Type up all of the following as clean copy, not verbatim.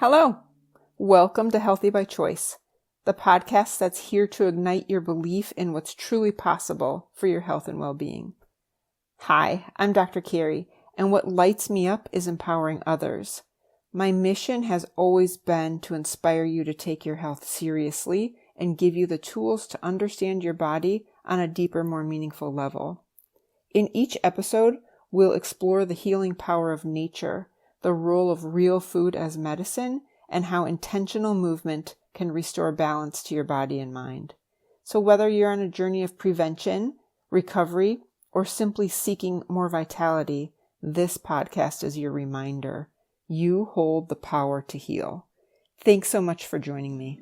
Hello. Welcome to Healthy by Choice, the podcast that's here to ignite your belief in what's truly possible for your health and well-being. Hi, I'm Dr. Kerry, and what lights me up is empowering others. My mission has always been to inspire you to take your health seriously and give you the tools to understand your body on a deeper, more meaningful level. In each episode, we'll explore the healing power of nature, the role of real food as medicine, and how intentional movement can restore balance to your body and mind. So whether you're on a journey of prevention, recovery, or simply seeking more vitality, this podcast is your reminder. You hold the power to heal. Thanks so much for joining me.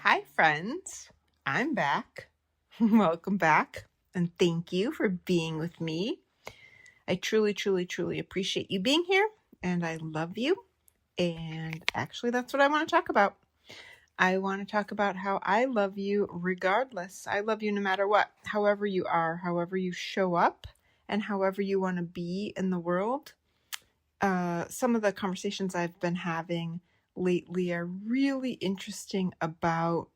Hi, friends. I'm back. Welcome back, and thank you for being with me. I truly, truly, truly appreciate you being here, and I love you. And actually, that's what I want to talk about. I want to talk about how I love you regardless. I love you no matter what, however you are, however you show up, and however you want to be in the world. Some of the conversations I've been having lately are really interesting about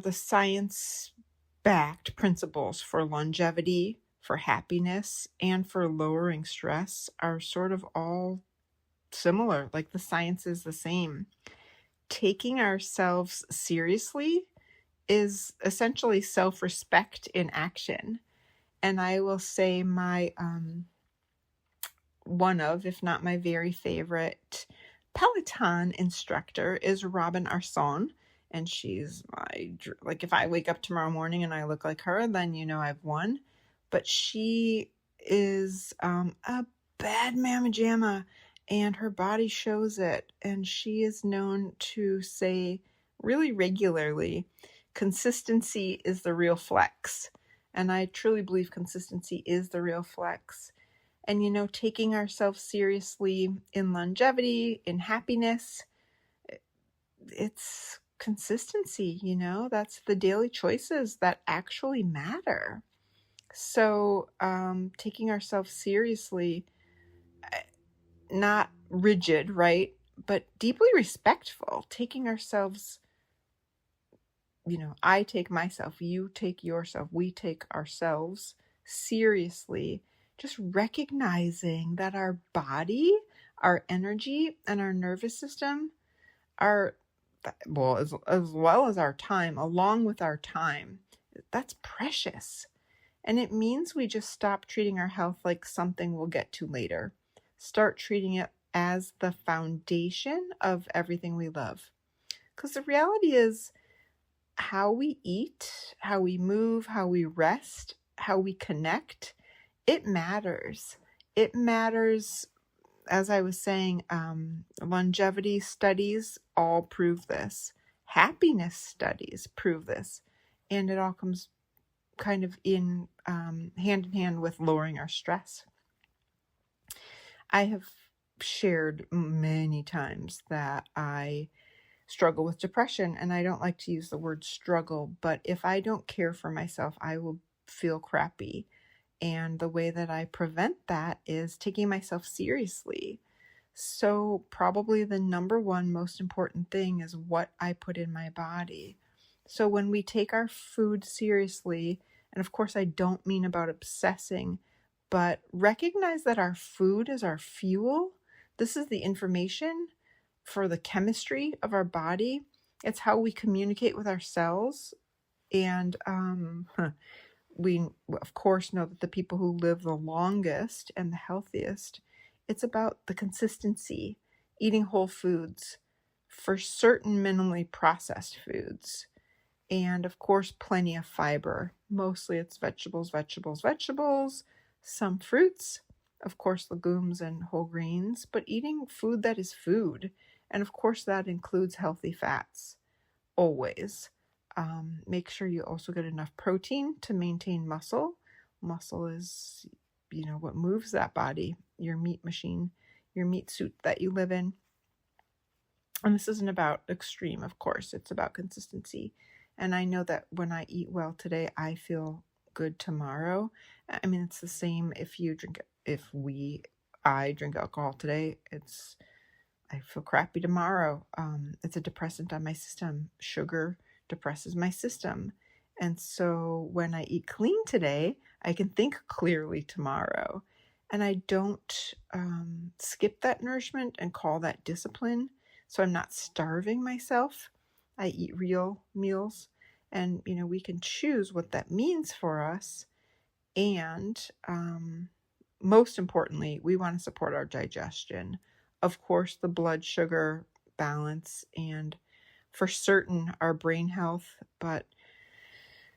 the science-backed principles for longevity, for happiness, and for lowering stress are sort of all similar. Like the science is the same. Taking ourselves seriously is essentially self-respect in action. And I will say my one of, if not my very favorite Peloton instructor is Robin Arson. And she's like, if I wake up tomorrow morning and I look like her, then I've won. But she is a bad mamma jamma, and her body shows it. And she is known to say really regularly, consistency is the real flex. And I truly believe consistency is the real flex. And, taking ourselves seriously in longevity, in happiness, it's consistency, that's the daily choices that actually matter. So taking ourselves seriously, not rigid, right? But deeply respectful, taking ourselves, I take myself, you take yourself, we take ourselves seriously, just recognizing that our body, our energy, and our nervous system are, well, as well as our time, along with our time, that's precious. And it means we just stop treating our health like something we'll get to later. Start treating it as the foundation of everything we love. Because the reality is, how we eat, how we move, how we rest, how we connect, it matters. It matters. As I was saying, longevity studies all prove this. Happiness studies prove this. And it all comes kind of in hand in hand with lowering our stress. I have shared many times that I struggle with depression, and I don't like to use the word struggle, but if I don't care for myself, I will feel crappy. And the way that I prevent that is taking myself seriously. So probably the number one most important thing is what I put in my body. So when we take our food seriously, and of course I don't mean about obsessing, but recognize that our food is our fuel. This is the information for the chemistry of our body. It's how we communicate with our cells. And we, of course, know that the people who live the longest and the healthiest, it's about the consistency, eating whole foods, for certain minimally processed foods, and of course, plenty of fiber. Mostly it's vegetables, some fruits, of course, legumes and whole grains, but eating food that is food. And of course, that includes healthy fats, always. Make sure you also get enough protein to maintain muscle. Muscle is, what moves that body, your meat machine, your meat suit that you live in. And this isn't about extreme, of course. It's about consistency. And I know that when I eat well today, I feel good tomorrow. I mean, it's the same if I drink alcohol today, I feel crappy tomorrow. It's a depressant on my system. Sugar depresses my system. And so when I eat clean today, I can think clearly tomorrow. And I don't skip that nourishment and call that discipline. So I'm not starving myself. I eat real meals. And, we can choose what that means for us. And most importantly, we want to support our digestion. Of course, the blood sugar balance and for certain our brain health. But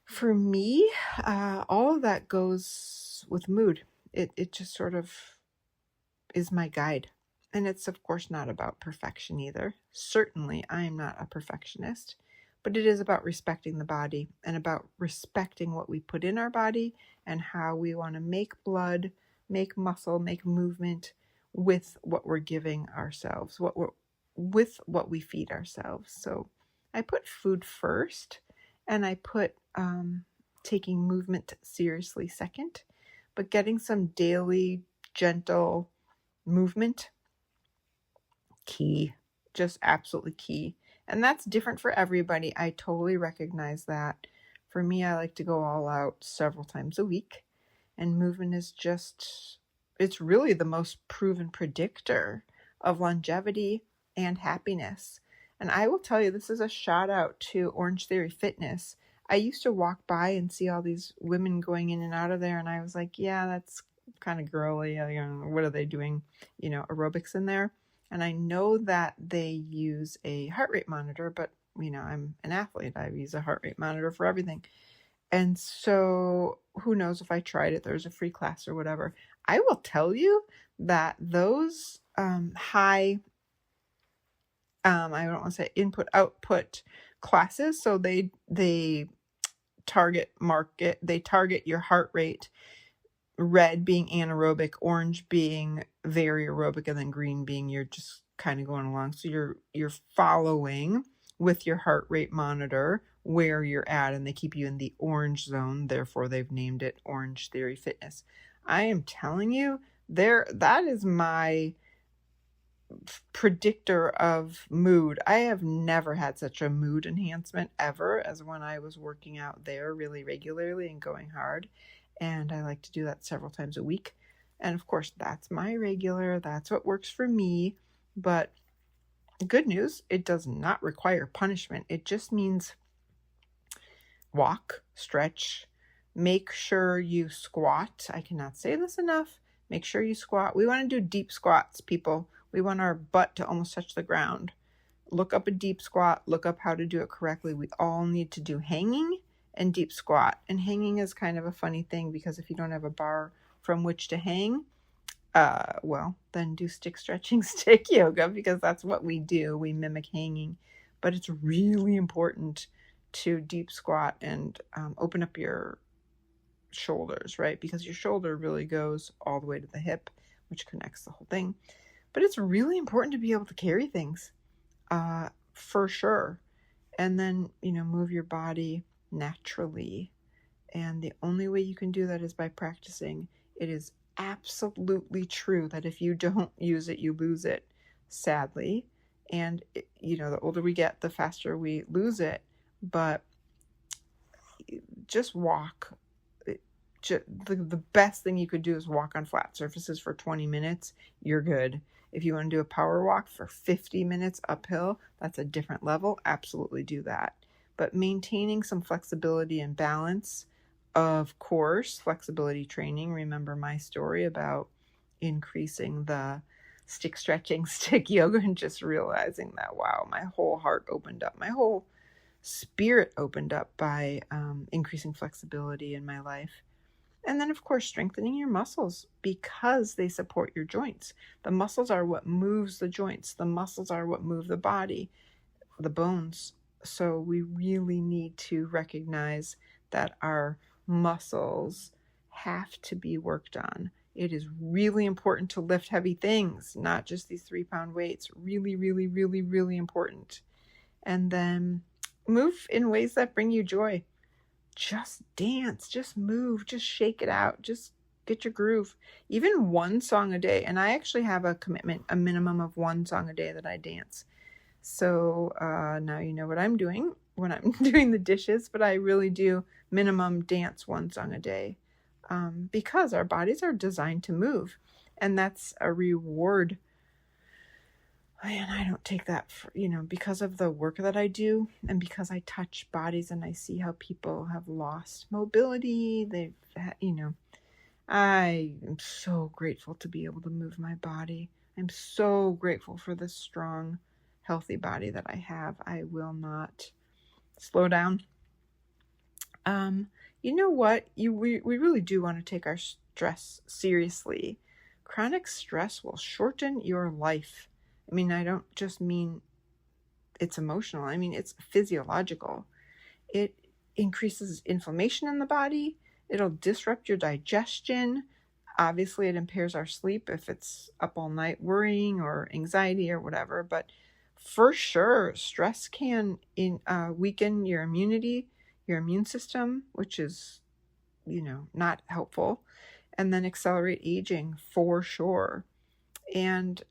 for me, all of that goes with mood. It just sort of is my guide. And it's, of course, not about perfection either. Certainly, I am not a perfectionist. But it is about respecting the body and about respecting what we put in our body and how we want to make blood, make muscle, make movement with what we're giving ourselves, with what we feed ourselves. So I put food first, and I put taking movement seriously second, but getting some daily gentle movement, key, just absolutely key. And that's different for everybody. I totally recognize that. For me, I like to go all out several times a week. And movement is it's really the most proven predictor of longevity and happiness. And I will tell you, this is a shout out to Orange Theory Fitness. I used to walk by and see all these women going in and out of there. And I was like, yeah, that's kind of girly. What are they doing? Aerobics in there. And I know that they use a heart rate monitor, but, I'm an athlete. I use a heart rate monitor for everything. And so who knows if I tried it, there's a free class or whatever. I will tell you that those high, I don't want to say input output classes. So they target your heart rate, red being anaerobic, orange being very aerobic, and then green being you're just kind of going along. So you're following with your heart rate monitor where you're at, and they keep you in the orange zone. Therefore, they've named it Orange Theory Fitness. I am telling you, that is my predictor of mood. I have never had such a mood enhancement ever as when I was working out there really regularly and going hard. And I like to do that several times a week. And of course, that's my regular. That's what works for me. But good news, it does not require punishment. It just means walk, stretch, make sure you squat. I cannot say this enough. Make sure you squat. We want to do deep squats, people. We want our butt to almost touch the ground. Look up a deep squat. Look up how to do it correctly. We all need to do hanging and deep squat. And hanging is kind of a funny thing because if you don't have a bar from which to hang, then do stick stretching, stick yoga, because that's what we do. We mimic hanging. But it's really important to deep squat and open up your shoulders, right? Because your shoulder really goes all the way to the hip, which connects the whole thing. But it's really important to be able to carry things, for sure. And then, move your body naturally. And the only way you can do that is by practicing. It is absolutely true that if you don't use it, you lose it, sadly. And, the older we get, the faster we lose it. But just walk. The best thing you could do is walk on flat surfaces for 20 minutes. You're good. If you want to do a power walk for 50 minutes uphill, that's a different level. Absolutely do that. But maintaining some flexibility and balance, of course, flexibility training. Remember my story about increasing the stick stretching, stick yoga, and just realizing that, wow, my whole heart opened up. My whole spirit opened up by increasing flexibility in my life. And then, of course, strengthening your muscles because they support your joints. The muscles are what moves the joints. The muscles are what move the body, the bones. So we really need to recognize that our muscles have to be worked on. It is really important to lift heavy things, not just these 3-pound weights. Really, really, really, really important. And then move in ways that bring you joy. just dance, just move, just shake it out, just get your groove. Even one song a day. And I actually have a commitment, a minimum of one song a day that I dance. So now you know what I'm doing when I'm doing the dishes, but I really do minimum dance one song a day because our bodies are designed to move, and that's a reward. And I don't take that for, because of the work that I do and because I touch bodies and I see how people have lost mobility. They've, I am so grateful to be able to move my body. I'm so grateful for the strong, healthy body that I have. I will not slow down. You know what? We really do want to take our stress seriously. Chronic stress will shorten your life. I mean, I don't just mean it's emotional. I mean, it's physiological. It increases inflammation in the body. It'll disrupt your digestion. Obviously, it impairs our sleep if it's up all night worrying or anxiety or whatever. But for sure, stress can weaken your immunity, your immune system, which is, not helpful, and then accelerate aging for sure. And,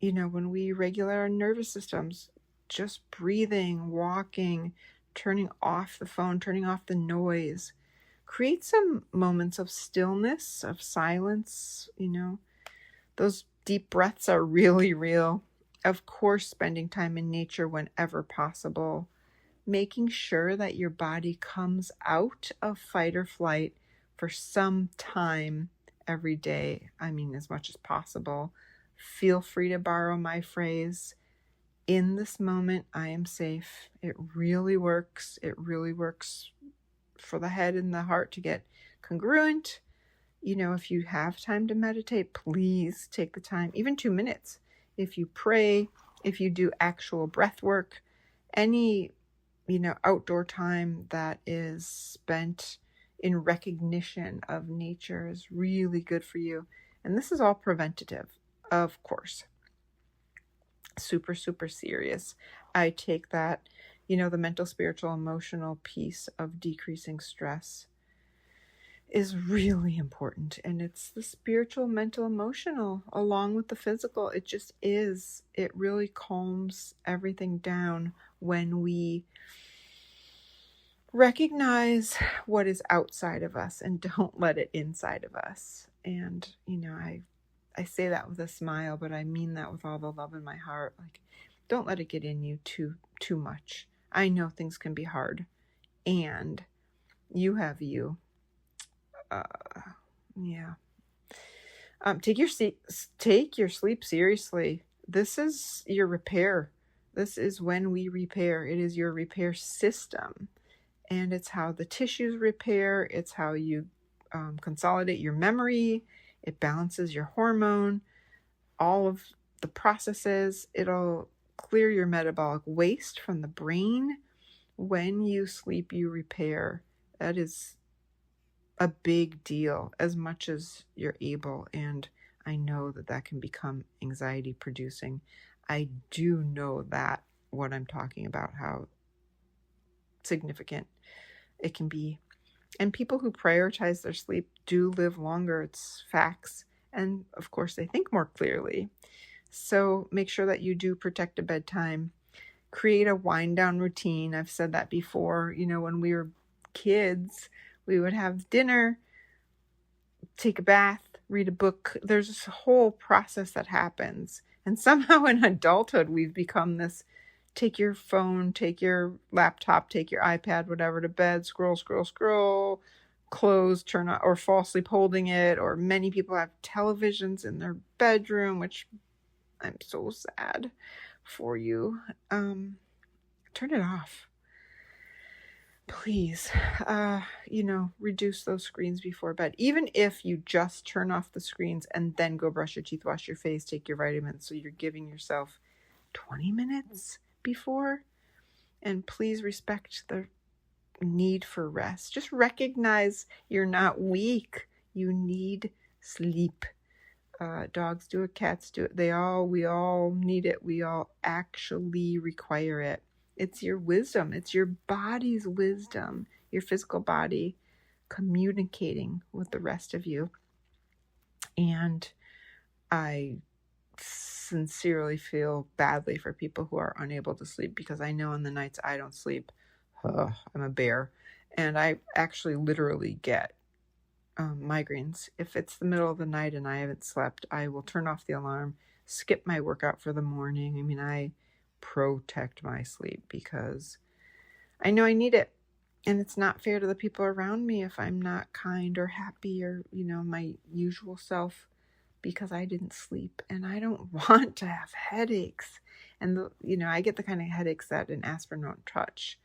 when we regulate our nervous systems, just breathing, walking, turning off the phone, turning off the noise, create some moments of stillness, of silence. Those deep breaths are really real. Of course, spending time in nature whenever possible, making sure that your body comes out of fight or flight for some time every day. I mean, as much as possible. Feel free to borrow my phrase, in this moment, I am safe. It really works. It really works for the head and the heart to get congruent. If you have time to meditate, please take the time, even 2 minutes. If you pray, if you do actual breath work, any, outdoor time that is spent in recognition of nature is really good for you. And this is all preventative, of course. Super, super serious. I take that, the mental, spiritual, emotional piece of decreasing stress is really important. And it's the spiritual, mental, emotional, along with the physical. It just is. It really calms everything down when we recognize what is outside of us and don't let it inside of us. And, I say that with a smile, but I mean that with all the love in my heart. Like, don't let it get in you too much. I know things can be hard, and you have you. Take your sleep seriously. This is your repair. This is when we repair. It is your repair system, and it's how the tissues repair. It's how you consolidate your memory. It balances your hormone, all of the processes. It'll clear your metabolic waste from the brain. When you sleep, you repair. That is a big deal, as much as you're able. And I know that can become anxiety producing. I do know that, what I'm talking about, how significant it can be. And people who prioritize their sleep do live longer. It's facts. And of course, they think more clearly. So make sure that you do protect a bedtime. Create a wind down routine. I've said that before. When we were kids, we would have dinner, take a bath, read a book. There's this whole process that happens. And somehow in adulthood, we've become this, take your phone, take your laptop, take your iPad, whatever, to bed, scroll, close, turn on, or fall asleep holding it. Or many people have televisions in their bedroom, which I'm so sad for you. Turn it off. Please, reduce those screens before bed. Even if you just turn off the screens and then go brush your teeth, wash your face, take your vitamins. So you're giving yourself 20 minutes before. And please respect the need for rest. Just recognize you're not weak. You need sleep. Dogs do it, cats do it. We all need it. We all actually require it. It's your wisdom. It's your body's wisdom. your physical body communicating with the rest of you. And I sincerely feel badly for people who are unable to sleep, because I know on the nights I don't sleep, I'm a bear. And I actually literally get migraines. If it's the middle of the night and I haven't slept, I will turn off the alarm, skip my workout for the morning. I mean, I protect my sleep because I know I need it. And it's not fair to the people around me if I'm not kind or happy or, my usual self, because I didn't sleep. And I don't want to have headaches. And, I get the kind of headaches that an aspirin won't touch.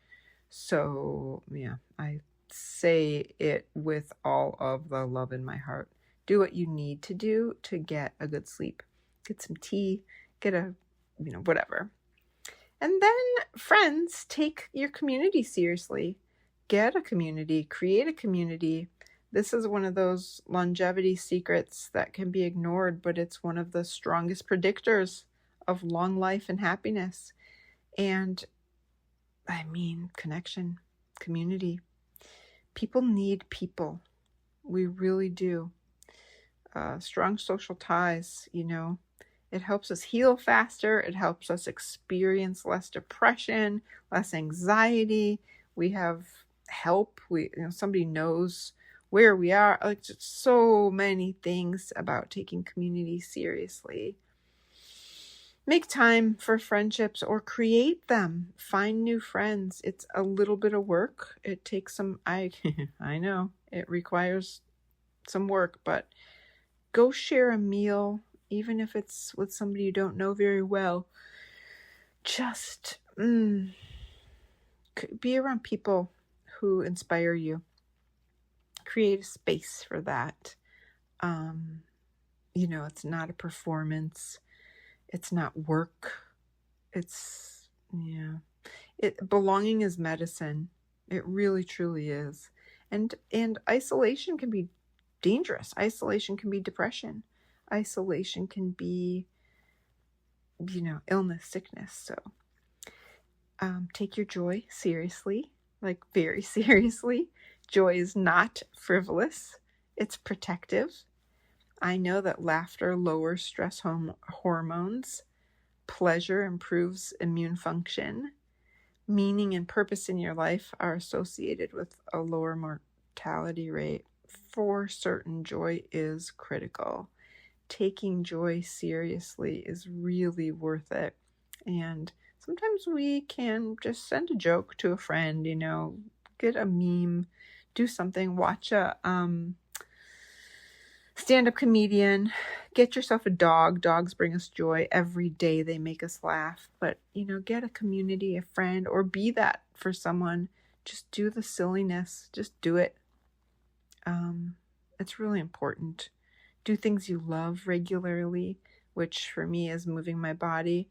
So, yeah, I say it with all of the love in my heart. Do what you need to do to get a good sleep. Get some tea, get a, whatever. And then, friends, take your community seriously. Get a community, create a community. This is one of those longevity secrets that can be ignored, but it's one of the strongest predictors of long life and happiness. And I mean, connection, community. People need people. We really do. Strong social ties, it helps us heal faster. It helps us experience less depression, less anxiety. We have help. Somebody knows where we are. Like, just so many things about taking community seriously. Make time for friendships or create them. Find new friends. It's a little bit of work. It takes some, I know it requires some work, but go share a meal, even if it's with somebody you don't know very well. Just be around people who inspire you. Create a space for that. It's not a performance. It's not work. Belonging is medicine. It really, truly is. And isolation can be dangerous. Isolation can be depression. Isolation can be, illness, sickness. So take your joy seriously, like very seriously. Joy is not frivolous. It's protective. I know that laughter lowers stress hormones. Pleasure improves immune function. Meaning and purpose in your life are associated with a lower mortality rate. For certain, joy is critical. Taking joy seriously is really worth it. And sometimes we can just send a joke to a friend, get a meme, do something, watch a stand-up comedian, get yourself a dog. Dogs bring us joy every day. They make us laugh. But, get a community, a friend, or be that for someone. Just do the silliness. Just do it. It's really important. Do things you love regularly, which for me is moving my body.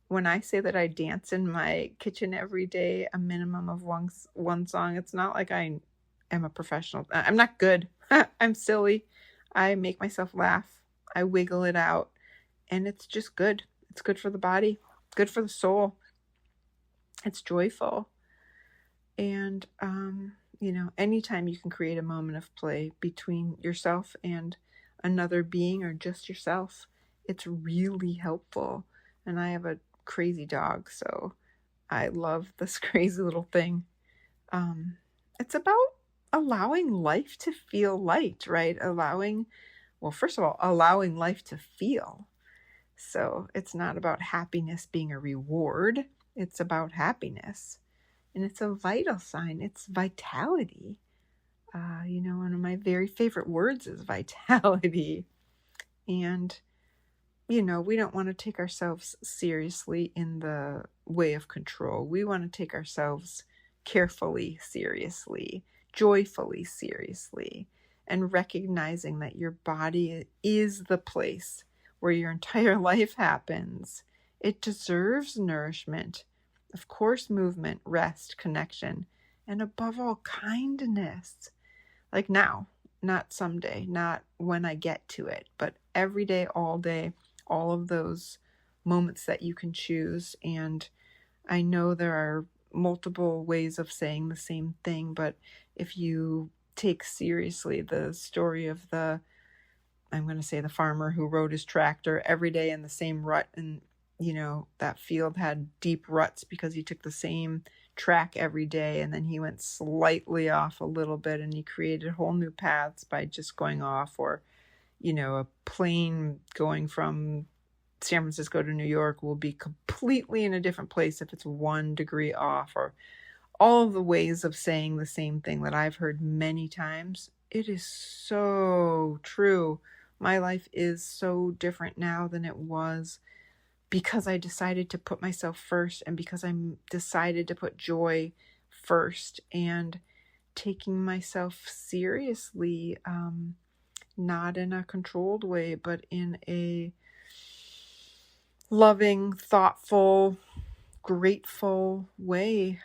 When I say that I dance in my kitchen every day, a minimum of one song, it's not like I am a professional. I'm not good. I'm silly. I make myself laugh. I wiggle it out. And it's just good. It's good for the body. Good for the soul. It's joyful. And, anytime you can create a moment of play between yourself and another being or just yourself, it's really helpful. And I have a crazy dog, so I love this crazy little thing. It's about allowing life to feel light, right? First of all, allowing life to feel. So it's not about happiness being a reward. It's about happiness. And it's a vital sign. It's vitality. One of my very favorite words is vitality. And, we don't want to take ourselves seriously in the way of control. We want to take ourselves carefully seriously, joyfully seriously, and recognizing that your body is the place where your entire life happens. It deserves nourishment. Of course, movement, rest, connection, and above all, kindness. Like now, not someday, not when I get to it, but every day, all of those moments that you can choose. And I know there are multiple ways of saying the same thing, but if you take seriously the story of I'm going to say the farmer who rode his tractor every day in the same rut, and that field had deep ruts because he took the same track every day, and then he went slightly off a little bit and he created whole new paths by just going off. Or a plane going from San Francisco to New York will be completely in a different place if it's 1 degree off. Or all of the ways of saying the same thing that I've heard many times. It is so true. My life is so different now than it was because I decided to put myself first, and because I decided to put joy first, and taking myself seriously, not in a controlled way, but in a loving, thoughtful, grateful way.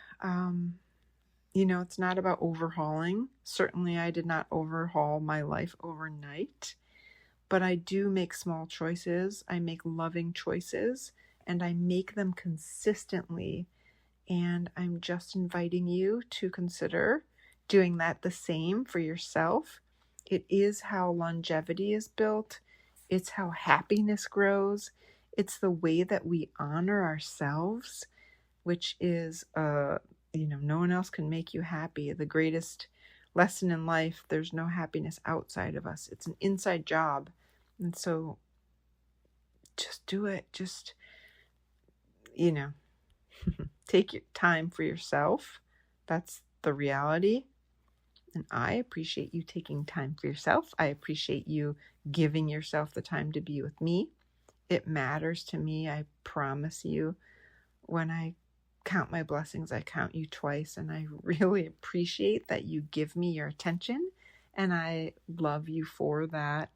It's not about overhauling. Certainly I did not overhaul my life overnight, but I do make small choices. I make loving choices, and I make them consistently. And I'm just inviting you to consider doing that the same for yourself. It is how longevity is built. It's how happiness grows. It's the way that we honor ourselves, which is, no one else can make you happy. The greatest lesson in life, there's no happiness outside of us. It's an inside job. And so just do it. Just, take your time for yourself. That's the reality. And I appreciate you taking time for yourself. I appreciate you giving yourself the time to be with me. It matters to me. I promise you, when I count my blessings, I count you twice. And I really appreciate that you give me your attention. And I love you for that.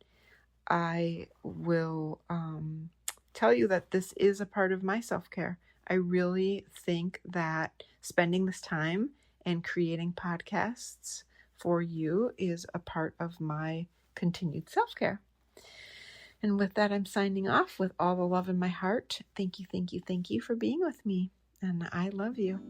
I will tell you that this is a part of my self-care. I really think that spending this time and creating podcasts for you is a part of my continued self-care. And with that, I'm signing off with all the love in my heart. Thank you, thank you, thank you for being with me. And I love you.